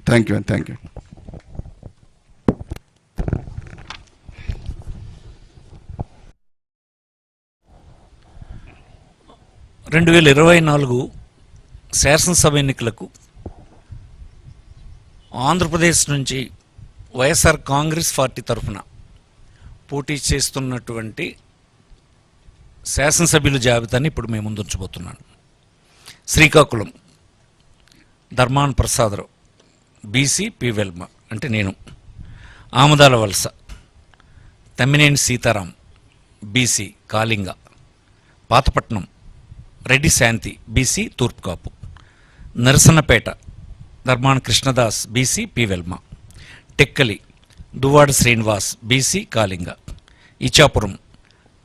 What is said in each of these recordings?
Thank you. 2024 శాసనసభ ఎన్నికలకు ఆంధ్రప్రదేశ్ నుంచి వైఎస్ఆర్ కాంగ్రెస్ పార్టీ తరఫున పోటీ చేస్తున్నటువంటి శాసనసభ్యుల జాబితాని ఇప్పుడు మేము ముందుంచబోతున్నాను. శ్రీకాకుళం ధర్మాన ప్రసాదరావు, బీసీ, పి వెల్మ అంటే నేను. Amadala Valasa Tammineni Sitaram, BC, Kalinga. Pathapatnam Reddy Shanti, BC, Turpu Kapu. Narasannapeta Dharmana Krishnadas, BC, P Velama. Tekkali Duvvada Srinivas, BC, Kalinga. Ichchapuram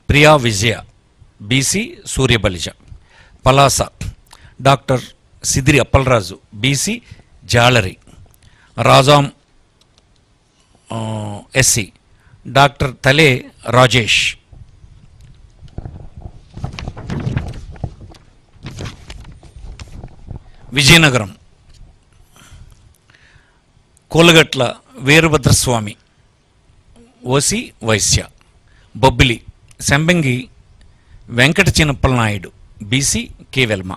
Priya Vijaya, BC, Suryabalija. Palasa doctor Sidiri Appalaraju, BC, Jalari. Rajam SC doctor Tale Rajesh. Vizianagaram Kolagatla Veerabhadraswamy, OC, Vaishya. Bobbili Shambangi Venkata Chinnappala Naidu, BC, K Velama.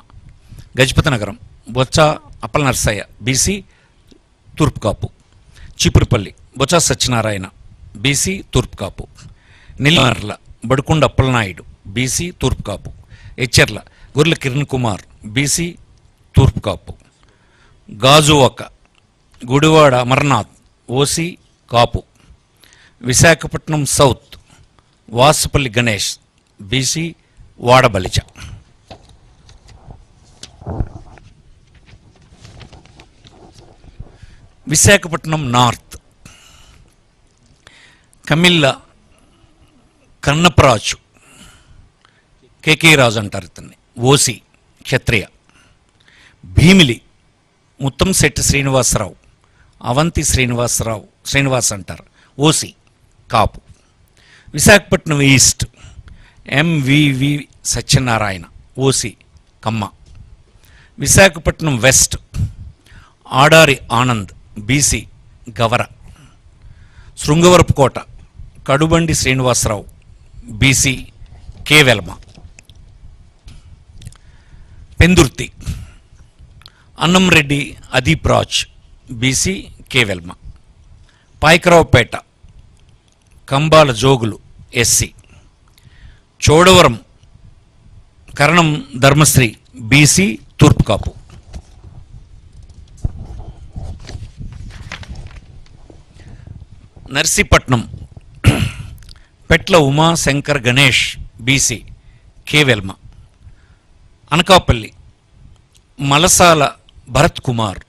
Gajapati Nagaram Botcha Appalanarsaiah, BC, Turpu Kapu. Cheepurupalli Botcha Satyanarayana, BC, Turpu Kapu. Nellimarla Badukonda Appalanaidu, BC, Turpu Kapu. Etcherla Gurla Kiran Kumar, BC, Turpu Kapu. Gajuwaka Gudivada Amarnath, OC, Kapu. Visakhapatnam south Vasupalli Ganesh, BC, Vadabalija. Visakhapatnam north Kamilla Kannaparaju, KK Raju అంటారు ఇతన్ని, ఓసి, క్షత్రియ. భీమిలి ముత్తంశెట్టి శ్రీనివాసరావు, అవంతి శ్రీనివాస్ అంటారు, OC, Kapu. Visakhapatnam east MVV Satyanarayana, OC, Kamma. Visakhapatnam west Adari Anand, BC, Gavara. Srungavarapukota Kadubandi Srinivasarao, BC, K Velama. Pendurthi Annamreddy Adeep Raj, BC, K Velama. Payakaraopeta Kambala Jogulu, SC. Chodavaram Karanam Dharmasri, BC, Turpu Kapu. Narsipatnam Petla Umashankar Ganesh, BC, K Velama. Anakapalli Malasala Bharat Kumar,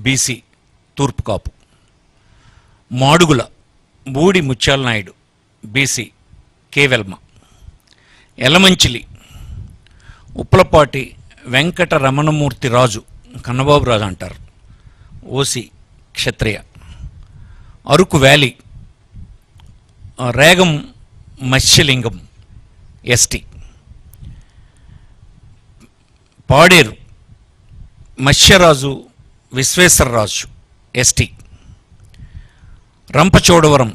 BC, Turpu Kapu. Madugula Budi Mutyala Naidu, BC, K Velama. Elamanchili Uppalapati Venkata Ramanamurthy Raju, Kannababu Raju అంటారు, OC, Kshatriya. Araku valley Regam Matsyalingam, ST. Paderu Matsyaraju Visweswararaju, ST. Rampachodavaram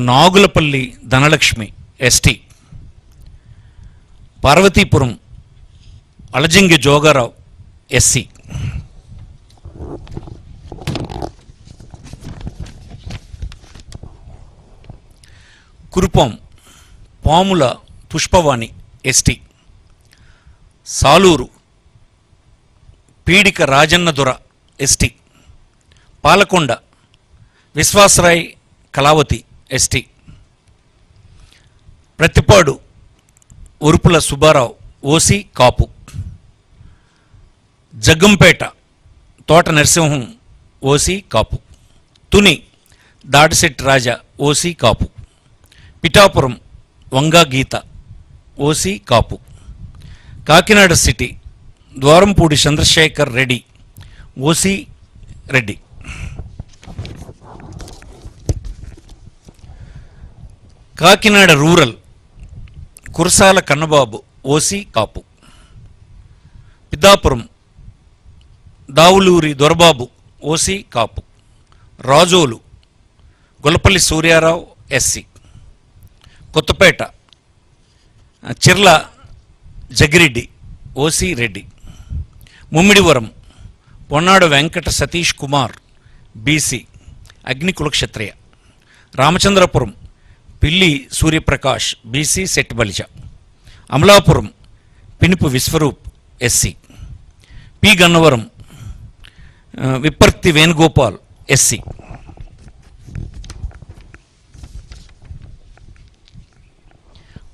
Nagulapalli Dhanalakshmi, ST. Parvathipuram Alajangi Jogarao, SC. Kurupam Pamula Pushpavani, ST. Salur Peedika Rajannadora, ST. Palakonda Viswasarai Kalavathi, ST. Prathipadu Urupula Subbarao, OC, Kapu. Jaggampeta Thota Narasimham, OC, Kapu. Tuni Dadisetti Raja, OC, Kapu. Pithapuram Vanga Geetha, OC, Kapu. Kakinada city Dwarampudi Chandrasekhar Reddy, OC, Reddy. Kakinada rural Kurasala Kannababu, OC, Kapu. Peddapuram Davuluri Dorababu OC Kapu. Razole Gollapalli Suryarao SC. Kothapeta Chirla Jaggireddy OC Reddy. Mummidivaram Ponnada Venkata Satish Kumar BC Agnikula Kshatriya. Ramachandrapuram Pilli Suryaprakash BC Settibalija. Amalapuram Pinipe Viswaroop SC. P Gannavaram Vipparthi Venugopal SC.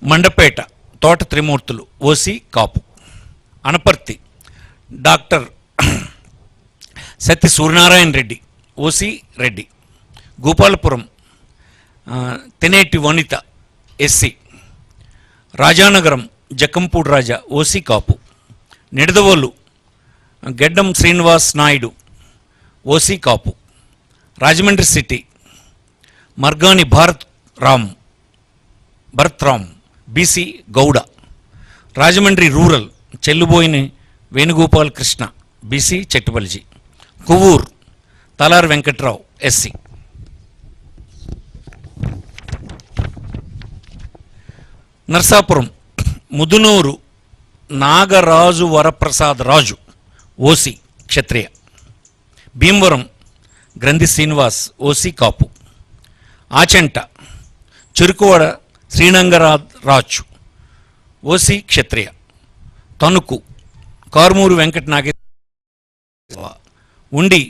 Mandapeta Thota Trimurthulu OC Kapu. Anaparthi doctor Satya Suryanarayana Reddy OC Reddy. Gopalapuram Taneti Vanitha SC. Rajanagaram Jakkampudi Raja OC Kapu. Nidadavolu Geddam Srinivas Naidu OC Kapu. Rajahmundry city Margani Bharat Ram BC Gouda. Rajahmundry rural Chelluboina Venugopal Krishna BC Settibalija. Kovvur Talari Venkatrao SC. Narsapuram Mudunuri Nagaraju Varaprasad Raju OC Kshatriya. Bhimavaram Grandhi Srinivas OC Kapu. Achanta Cherukuvada Sriranganatharaju OC Kshatriya. Tanuku Karumuri Venkata Nageswara. ఉండి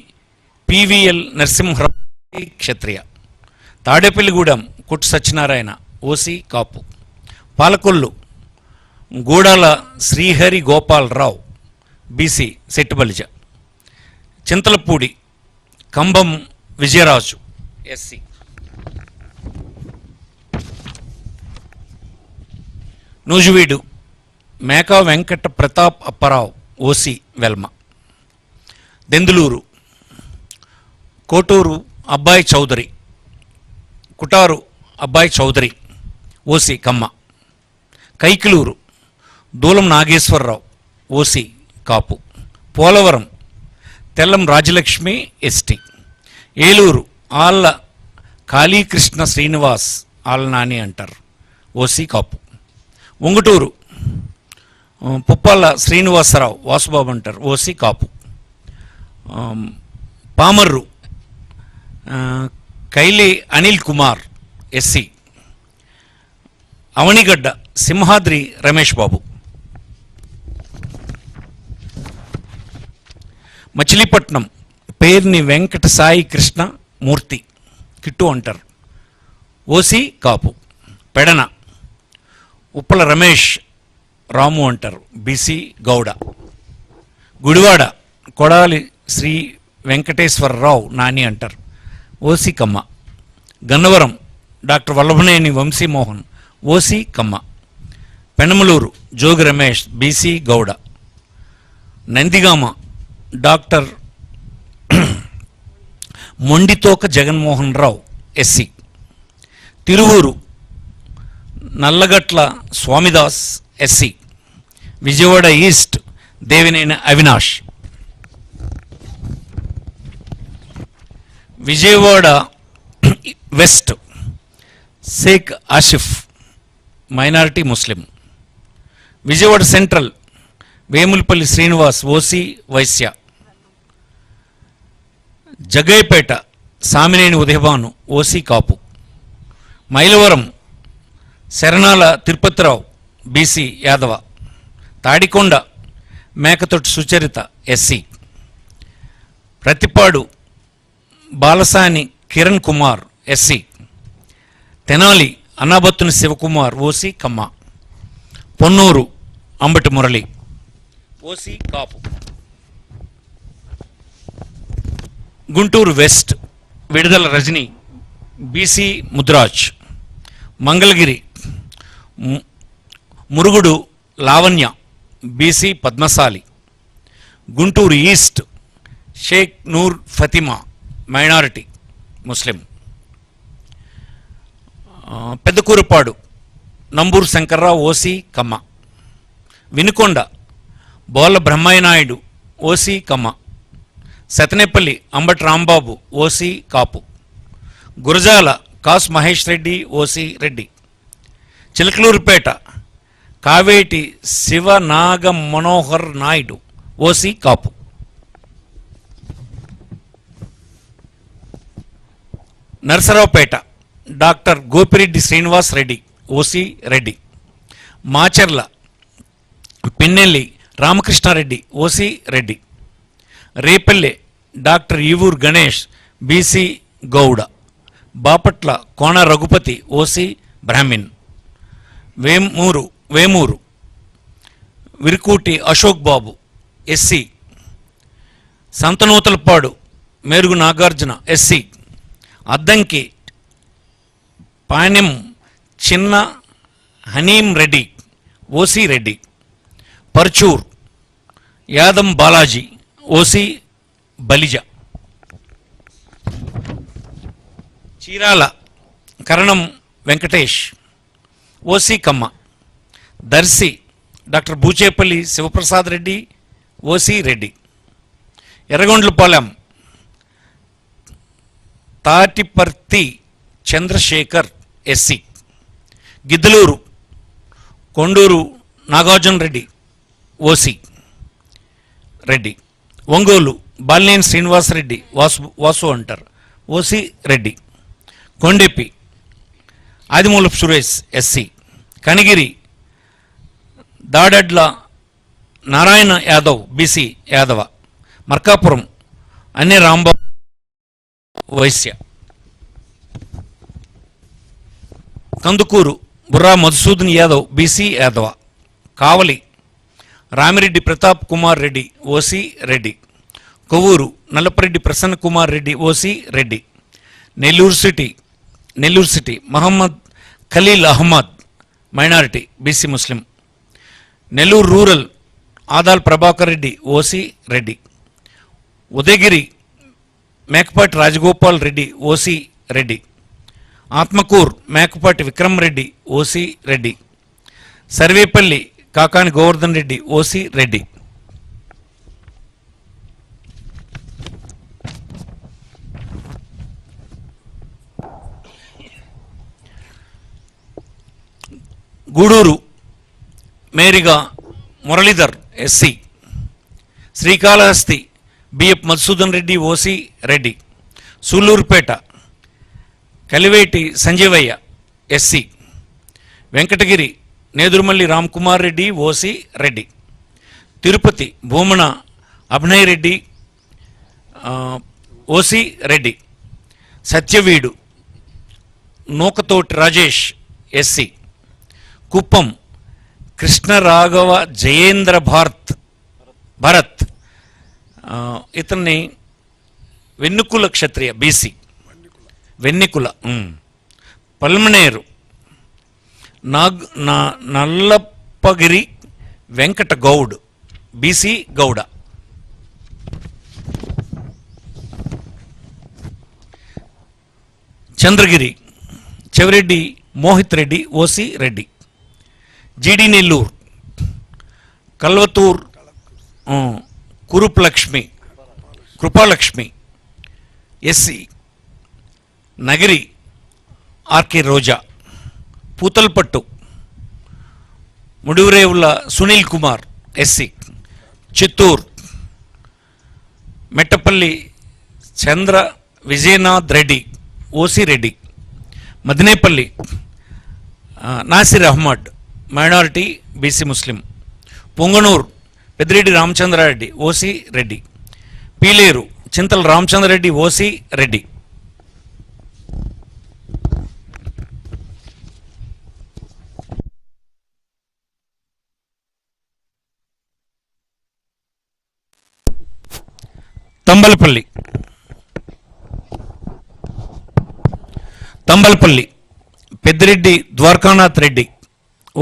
PVL Narasimharao క్షత్రియ. తాడేపల్లిగూడెం కొట్టు Satyanarayana OC కాపు. Palakollu గూడాల Srihari Gopalarao BC సెట్టుబలిజ. Chintalapudi కంబం Vijayaraju SC. Nuzvid Meka Venkata Pratap Apparao OC Velma. Denduluru Koturu అబ్బాయి చౌదరి. కుటారు అబ్బాయి Chowdary OC కమ్మ. కైకిలూరు దూలం Nageswararao OC కాపు. Polavaram Tellam Rajalakshmi ST. Eluru Alla Kalikrishna Srinivas Alla Nani అంటారు OC కాపు. ఉంగుటూరు పుప్పాల శ్రీనివాసరావు వాసుబాబు అంటారు OC కాపు. Pamarru Kaile Anil Kumar SC. Avanigadda Simhadri Ramesh Babu. Machilipatnam Perni Venkata Sai Krishna Murthy Kittu అంటారు OC Kapu. Pedana Uppala Ramesh Ramu అంటారు BC Gouda. Gudivada Kodali Sri Venkateswararao Nani అంటారు OC Kamma. Gannavaram doctor Vallabhaneni Vamsimohan OC Kamma. Penamaluru Jogi Ramesh BC Gouda. Nandigama doctor Monditoka Jaganmohan Rao SC. Tiruvuru Nallagatla Swamidas SC. Vijayawada east Devineni Avinash. Vijayawada west Sheikh Asif minority Muslim. Vijayawada central Vemulapalli Srinivas OC Vaishya. Jaggayyapeta Samineni Udayabhanu OC Kapu. Mylavaram Saranala Tirupathirao BC Yadava. Tadikonda Mekathoti Sucharitha SC. Prathipadu Balasani Kiran Kumar SC. Tenali Annabathuni Sivakumar OC Kamma. Ponnur Ambati Murali OC Kapu. Guntur west Vidadala Rajini BC Mudiraj. Mangalagiri Murugudu Lavanya BC Padmasali. Guntur east Sheikh Noor Fathima minority Muslim. Pedakurapadu Namburu Sankararao OC Kamma. Vinukonda Bolla Brahmaiah Naidu OC Kamma. Sattenapalli Ambati Rambabu OC Kapu, Gurajala Kasu Mahesh Reddy OC Reddy, Chilakaluripeta Kaveti Sivanaga Manohar Naidu OC Kapu, Narasaraopeta doctor Gopireddy Srinivas Reddy OC Reddy, Macherla Pinnelli Ramakrishnareddy OC Reddy, Repalle doctor Eevuru Ganesh BC Gouda, Bapatla Kona Raghupathi OC Brahmin, Vemuru Varikuti Ashok Babu SC, Santhanuthalapadu Merugu Nagarjuna SC, Addanki Panyam Chinna Hanimi Reddy OC Reddy, Parchur Yadam Balaji OC Balija, Chirala Karanam Venkatesh OC Kamma, Darsi doctor Bucheppalli Sivaprasad Reddy OC Reddy, Yerragondapalem Tatiparthi Chandrasekhar SC, Giddalur Konduru Nagarjuna Reddy OC Reddy, Ongole Balineni Srinivasareddy Vasu అంటారు OC Reddy, కొండెప్పి Adimulapu Suresh SC, Kanigiri Daddala Narayana Yadav BC Yadava, Markapuram Anne Rambabu Vaishya, Kandukur Burra Madhusudan Yadav BC Yadava, Kavali Ramireddy Pratap Kumar Reddy OC Reddy, Kovur Nallapareddy Prasanna Kumar Reddy OC Reddy, Nellore city Mohammed Khaleel Ahmed minority BC Muslim, Nellore rural Adala Prabhakar Reddy OC Reddy, Udayagiri Mekapati Rajagopal Reddy OC Reddy, Atmakur Mekapati Vikram Reddy OC Reddy, Sarvepalli Kakani Govardhan Reddy OC Reddy, Gudur Meriga Muralidhar SC, Srikalahasti BF Madhusudan Reddy OC Reddy, Sullurpeta Kiliveti Sanjeevaiah SC, Venkatagiri Nedurumalli Ramkumar Reddy OC Reddy, Tirupati Bhumana Abhinay Reddy OC Reddy, Satyavedu Nukathoti Rajesh SC, Kuppam Krishnaraghava Jayendra Bharat ఇతన్ని Vannekula Kshatriya BC, Vannikula, Palamaner Nallappagiri Venkata Goud BC Gouda, Chandragiri Chevireddy Mohith Reddy OC Reddy, GD Nellore Kalathur Krupalakshmi SC, Nagari RK Roja, Puthalapattu Mudivarevula Sunil Kumar SC, Chittoor Mettapalli Chandra Vijayanath Reddy OC Reddy, Madanapalle Nasir Ahmed minority BC Muslim, Punganur Peddireddy Ramachandrareddy OC Reddy, Pileru Chintala Ramachandrareddy OC Reddy, Thamballapalle Peddireddy Dwarakanath Reddy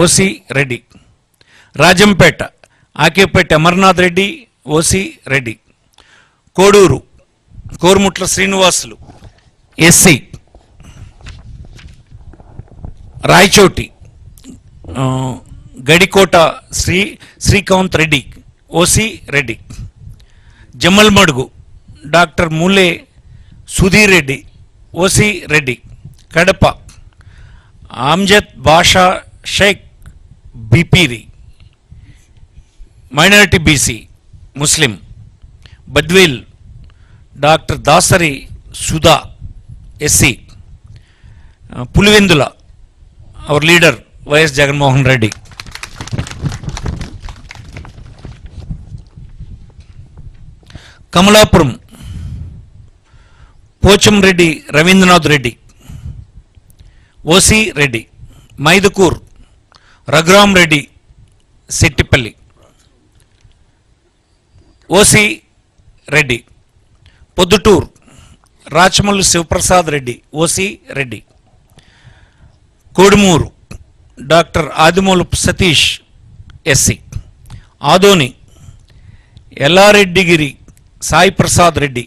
OC Reddy, Rajampet Akepati Amarnath Reddy OC Reddy, Koduru Korumutla Srinivasulu SC, Rayachoti Gadikota Srikanth Reddy OC Reddy, Jammalamadugu doctor Mule Sudheer Reddy OC Reddy Kadapa Amzad Basha Sheikh Bepari minority BC Muslim Badvel doctor Dasari Sudha SC Pulivendula our leader YS Jaganmohan Reddy Kamalapuram Pochamreddy Ravindranath Reddy OC Reddy Mydukur Raghuram Reddy Settipalli OC Reddy Proddatur Rachamallu Sivaprasad Reddy OC Reddy Kodumur doctor Adimulapu Satish SC Adoni Yellareddygari Sai Prasad Reddy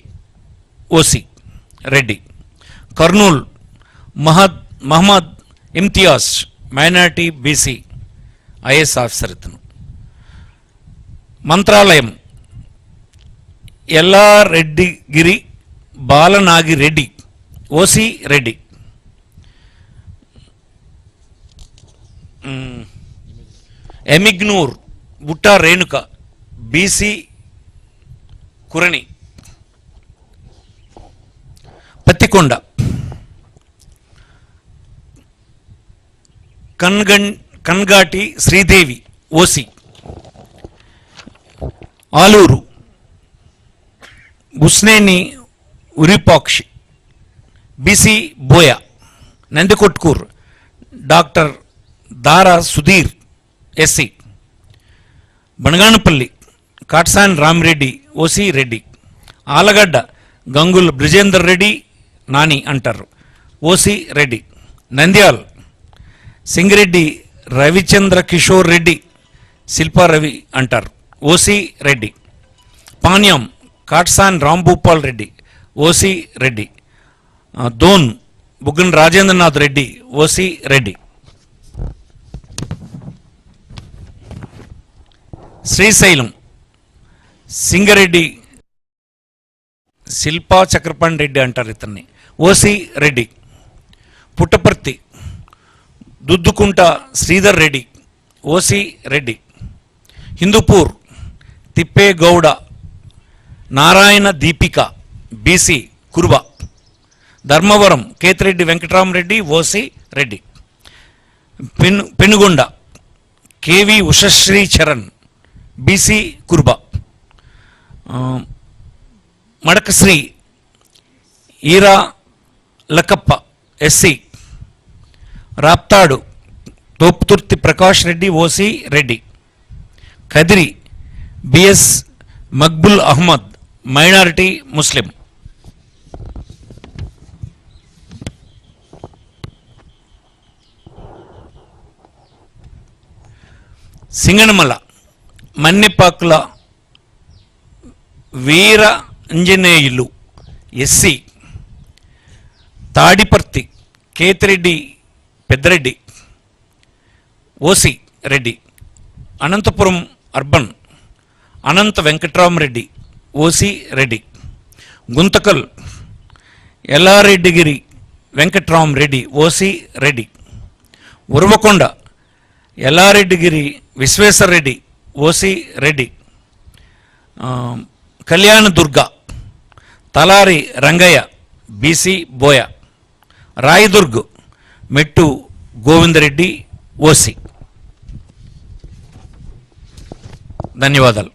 OC Reddy Kurnool Mohammed Imtiaz minority BC IAS officer ఇతను Mantralayam Yellareddygari Balanagireddy OC Reddy Yemmiganur Butta Renuka BC Kurni Pattikonda Kangati Sridevi OC Alur Busineni Virupakshi BC Boya Nandikotkur doctor Dara Sudheer SC Banaganapalli Katasani Ramireddy OC Reddy Allagadda Gangula Brijendra Reddy Nani అంటారు OC Reddy Nandyal Singireddy Ravichandra Kishore Reddy Shilpa Ravi అంటారు OC Reddy Panyam Katasani Rambhupal Reddy OC Reddy Dhone Buggana Rajendranath Reddy OC Reddy Srisailam Singareddy Shilpa Chakrapani Reddy అంటారు ఇతన్ని OC Reddy Puttaparthi Duddukunta Sridhar Reddy OC Reddy Hindupur Thippegowda Narayana Deepika BC Kuruba Dharmavaram Kethireddy Venkatramireddy OC Reddy Penukonda KV Ushasri Charan BC Kuruba Madakasira Eera Lakkappa SC Raptadu Thopudurthi Prakash Reddy OC Reddy Kadiri BS Maqbool Ahmed minority Muslim Singanamala Mannepakula వీర ఇంజనేయులు SC Tadipatri Kethireddy Peddareddy OC Reddy Anantapur urban Anantha Venkatramireddy OC Reddy Guntakal Yellareddygari Venkatramireddy OC Reddy Uravakonda Yellareddygari Visweswarareddy OC Reddy Kalyandurg Talari Rangaiah BC Boya Rayadurg Mettu Govindareddy OC ధన్యవాదాలు.